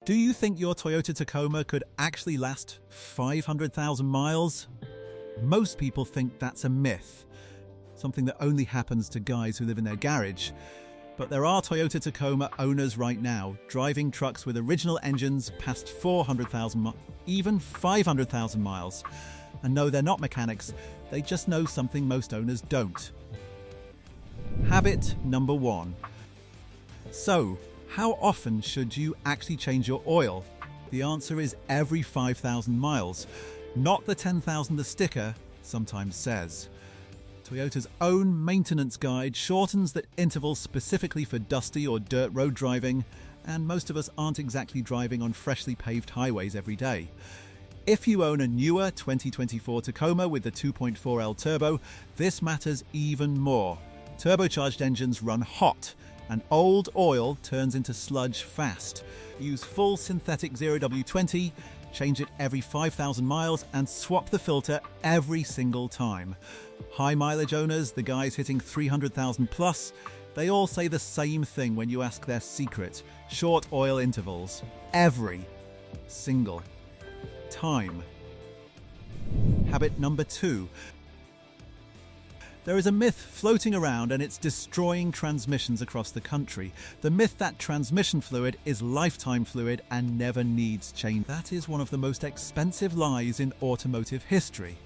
Do you think your Toyota Tacoma could actually last 500,000 miles? Most people think that's a myth, something that only happens to guys who live in their garage. But there are Toyota Tacoma owners right now driving trucks with original engines past 400,000, even 500,000 miles. And no, they're not mechanics, they just know something most owners don't. Habit number 1. So, how often should you actually change your oil? The answer is every 5,000 miles, not the 10,000 the sticker sometimes says. Toyota's own maintenance guide shortens that interval specifically for dusty or dirt road driving, and most of us aren't exactly driving on freshly paved highways every day. If you own a newer 2024 Tacoma with the 2.4L turbo, this matters even more. Turbocharged engines run hot, and old oil turns into sludge fast. Use full synthetic 0W20, change it every 5,000 miles, and swap the filter every single time. High mileage owners, the guys hitting 300,000 plus, they all say the same thing when you ask their secret: short oil intervals. Every single time. Habit number 2. There is a myth floating around and it's destroying transmissions across the country. The myth that transmission fluid is lifetime fluid and never needs change. That is one of the most expensive lies in automotive history.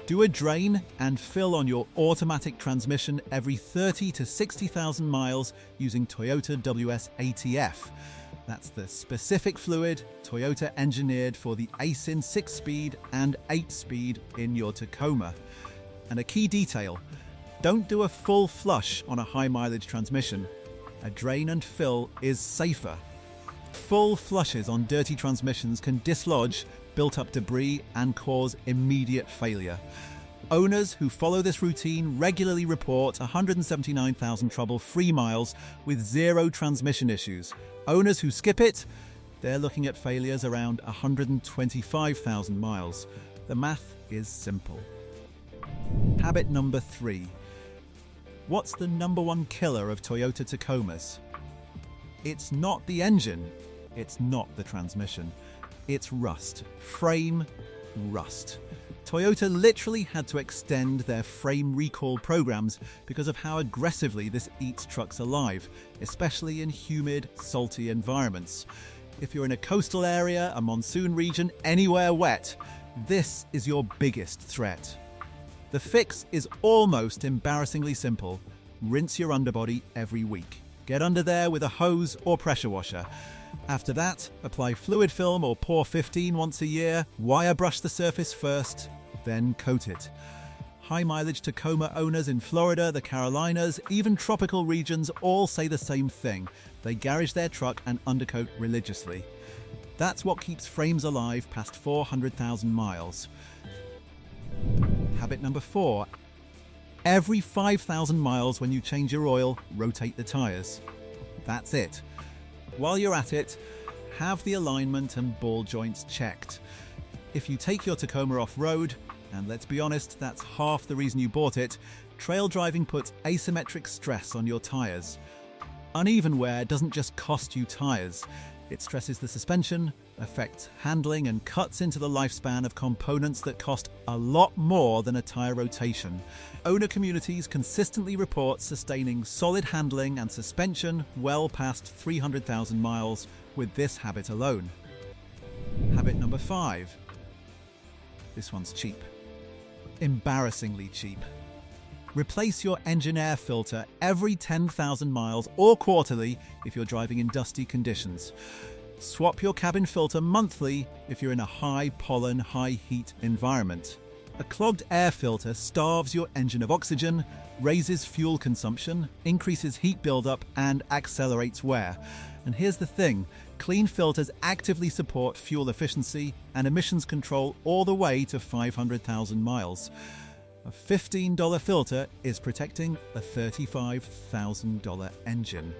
Do a drain and fill on your automatic transmission every 30 to 60,000 miles using Toyota WS ATF. That's the specific fluid Toyota engineered for the ACE-in 6-speed and 8-speed in your Tacoma. And a key detail, don't do a full flush on a high mileage transmission. A drain and fill is safer. Full flushes on dirty transmissions can dislodge built up debris and cause immediate failure. Owners who follow this routine regularly report 179,000 trouble-free miles with 0 transmission issues. Owners who skip it, they're looking at failures around 125,000 miles. The math is simple. Habit number 3. What's the number 1 killer of Toyota Tacomas? It's not the engine, it's not the transmission. It's rust. Frame rust. Toyota literally had to extend their frame recall programs because of how aggressively this eats trucks alive, especially in humid, salty environments. If you're in a coastal area, a monsoon region, anywhere wet, this is your biggest threat. The fix is almost embarrassingly simple. Rinse your underbody every week. Get under there with a hose or pressure washer. After that, apply fluid film or pour 15 once a year, wire brush the surface first, then coat it. High mileage Tacoma owners in Florida, the Carolinas, even tropical regions all say the same thing. They garage their truck and undercoat religiously. That's what keeps frames alive past 400,000 miles. Habit number 4. Every 5,000 miles when you change your oil, rotate the tyres. That's it. While you're at it, have the alignment and ball joints checked. If you take your Tacoma off-road, and let's be honest, that's half the reason you bought it, trail driving puts asymmetric stress on your tyres. Uneven wear doesn't just cost you tyres. It stresses the suspension, affects handling, and cuts into the lifespan of components that cost a lot more than a tyre rotation. Owner communities consistently report sustaining solid handling and suspension well past 300,000 miles with this habit alone. Habit number 5. This one's cheap. Embarrassingly cheap. Replace your engine air filter every 10,000 miles or quarterly if you're driving in dusty conditions. Swap your cabin filter monthly if you're in a high pollen, high heat environment. A clogged air filter starves your engine of oxygen, raises fuel consumption, increases heat buildup, and accelerates wear. And here's the thing, clean filters actively support fuel efficiency and emissions control all the way to 500,000 miles. A $15 filter is protecting a $35,000 engine.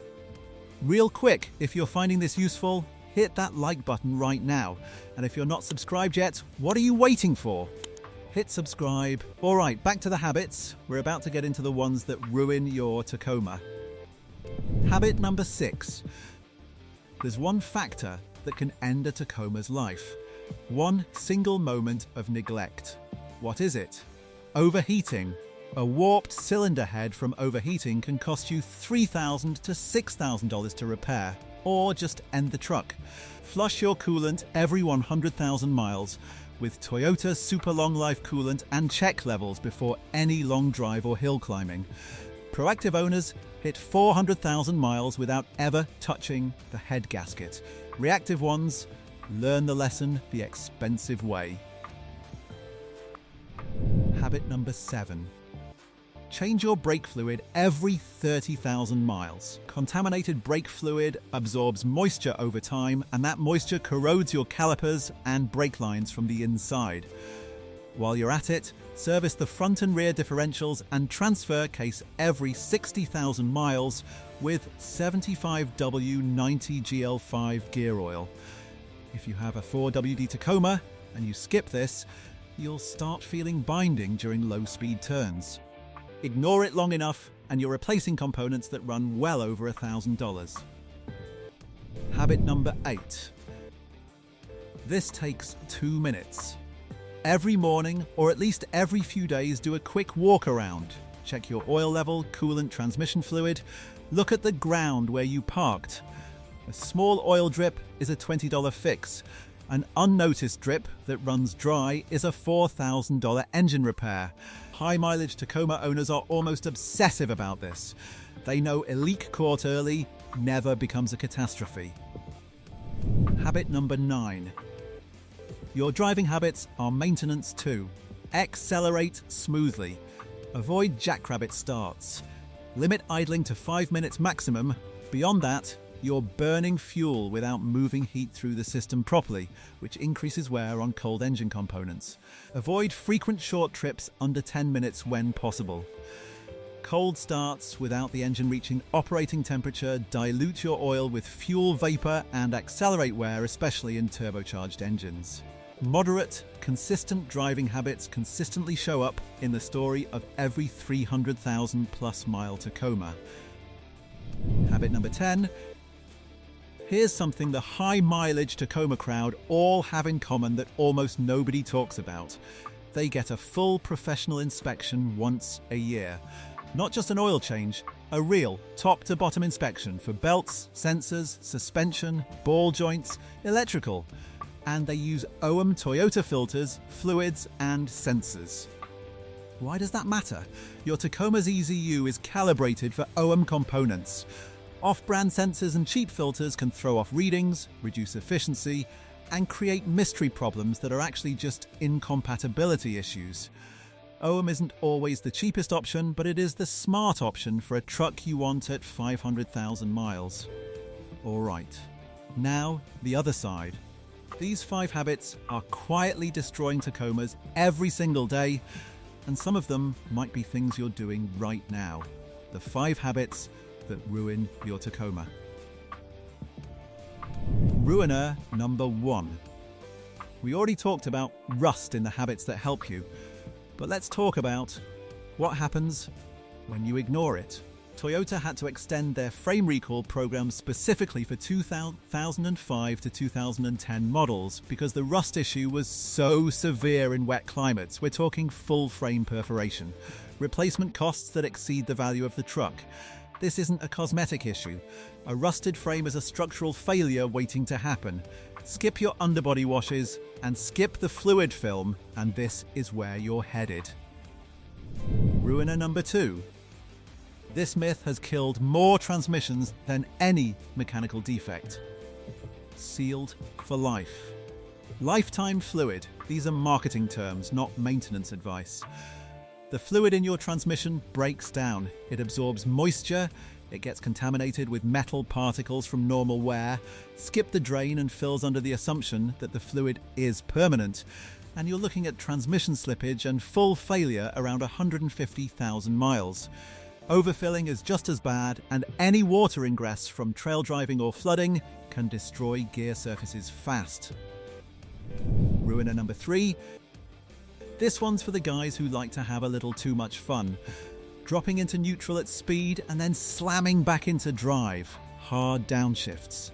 Real quick, if you're finding this useful, hit that like button right now. And if you're not subscribed yet, what are you waiting for? Hit subscribe. All right, back to the habits. We're about to get into the ones that ruin your Tacoma. Habit number 6. There's one factor that can end a Tacoma's life. One single moment of neglect. What is it? Overheating. A warped cylinder head from overheating can cost you $3,000 to $6,000 to repair, or just end the truck. Flush your coolant every 100,000 miles with Toyota Super Long Life coolant and check levels before any long drive or hill climbing. Proactive owners hit 400,000 miles without ever touching the head gasket. Reactive ones learn the lesson the expensive way. Habit number 7. Change your brake fluid every 30,000 miles. Contaminated brake fluid absorbs moisture over time, and that moisture corrodes your calipers and brake lines from the inside. While you're at it, service the front and rear differentials and transfer case every 60,000 miles with 75W90GL5 gear oil. If you have a 4WD Tacoma and you skip this, you'll start feeling binding during low-speed turns. Ignore it long enough and you're replacing components that run well over $1,000. Habit number 8. This takes 2 minutes. Every morning, or at least every few days, do a quick walk around. Check your oil level, coolant, transmission fluid. Look at the ground where you parked. A small oil drip is a $20 fix. An unnoticed drip that runs dry is a $4,000 engine repair. High-mileage Tacoma owners are almost obsessive about this. They know a leak caught early never becomes a catastrophe. Habit number 9. Your driving habits are maintenance too. Accelerate smoothly. Avoid jackrabbit starts. Limit idling to 5 minutes maximum. Beyond that, you're burning fuel without moving heat through the system properly, which increases wear on cold engine components. Avoid frequent short trips under 10 minutes when possible. Cold starts without the engine reaching operating temperature dilute your oil with fuel vapor and accelerate wear, especially in turbocharged engines. Moderate, consistent driving habits consistently show up in the story of every 300,000 plus mile Tacoma. Habit number 10. Here's something the high-mileage Tacoma crowd all have in common that almost nobody talks about. They get a full professional inspection once a year. Not just an oil change, a real top-to-bottom inspection for belts, sensors, suspension, ball joints, electrical. And they use OEM Toyota filters, fluids, and sensors. Why does that matter? Your Tacoma's ECU is calibrated for OEM components. Off-brand sensors and cheap filters can throw off readings, reduce efficiency, and create mystery problems that are actually just incompatibility issues. OEM isn't always the cheapest option, but it is the smart option for a truck you want at 500,000 miles. Alright, now the other side. These 5 habits are quietly destroying Tacomas every single day, and some of them might be things you're doing right now. The 5 habits that ruin your Tacoma. Ruiner number 1. We already talked about rust in the habits that help you, but let's talk about what happens when you ignore it. Toyota had to extend their frame recall program specifically for 2005 to 2010 models because the rust issue was so severe in wet climates. We're talking full frame perforation, replacement costs that exceed the value of the truck. This isn't a cosmetic issue. A rusted frame is a structural failure waiting to happen. Skip your underbody washes and skip the fluid film, and this is where you're headed. Ruiner number 2. This myth has killed more transmissions than any mechanical defect. Sealed for life. Lifetime fluid. These are marketing terms, not maintenance advice. The fluid in your transmission breaks down. It absorbs moisture, it gets contaminated with metal particles from normal wear. Skip the drain and fills under the assumption that the fluid is permanent, and you're looking at transmission slippage and full failure around 150,000 miles. Overfilling is just as bad, and any water ingress from trail driving or flooding can destroy gear surfaces fast. Ruiner number 3. This one's for the guys who like to have a little too much fun. Dropping into neutral at speed and then slamming back into drive. Hard downshifts.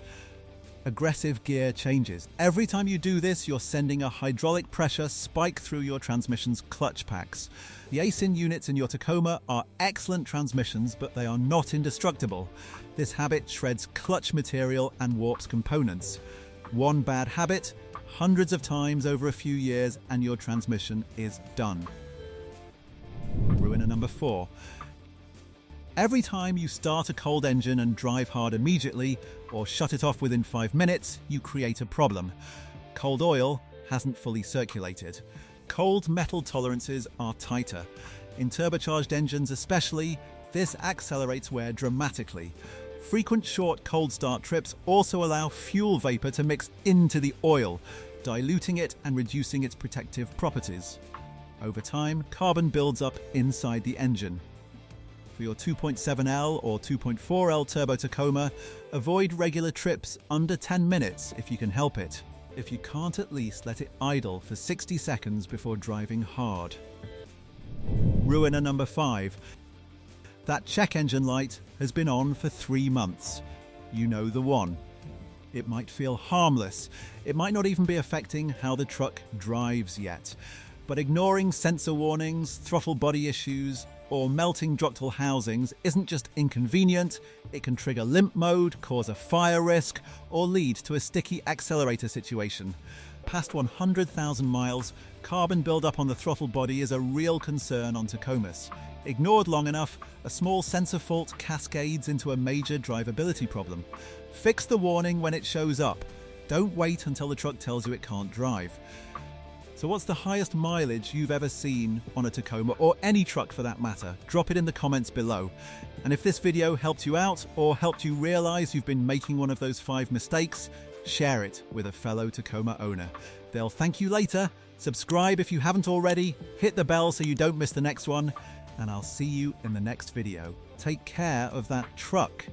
aggressive gear changes. Every time you do this, you're sending a hydraulic pressure spike through your transmission's clutch packs. The ASIN units in your Tacoma are excellent transmissions, but they are not indestructible. This habit shreds clutch material and warps components. One bad habit, hundreds of times over a few years, and your transmission is done. Ruiner number 4. Every time you start a cold engine and drive hard immediately, or shut it off within 5 minutes, you create a problem. Cold oil hasn't fully circulated. Cold metal tolerances are tighter. In turbocharged engines especially, this accelerates wear dramatically. Frequent short cold start trips also allow fuel vapor to mix into the oil, diluting it and reducing its protective properties. Over time, carbon builds up inside the engine. For your 2.7L or 2.4L Turbo Tacoma, avoid regular trips under 10 minutes if you can help it. If you can't, at least let it idle for 60 seconds before driving hard. Ruiner number 5. That check engine light has been on for 3 months. You know the one. It might feel harmless. It might not even be affecting how the truck drives yet. But ignoring sensor warnings, throttle body issues, or melting ductile housings isn't just inconvenient, it can trigger limp mode, cause a fire risk, or lead to a sticky accelerator situation. Past 100,000 miles, carbon buildup on the throttle body is a real concern on Tacomas. Ignored long enough, a small sensor fault cascades into a major drivability problem. Fix the warning when it shows up. Don't wait until the truck tells you it can't drive. So what's the highest mileage you've ever seen on a Tacoma, or any truck for that matter? Drop it in the comments below. And if this video helped you out or helped you realize you've been making one of those 5 mistakes, share it with a fellow Tacoma owner. They'll thank you later. Subscribe if you haven't already, hit the bell so you don't miss the next one, and I'll see you in the next video. Take care of that truck.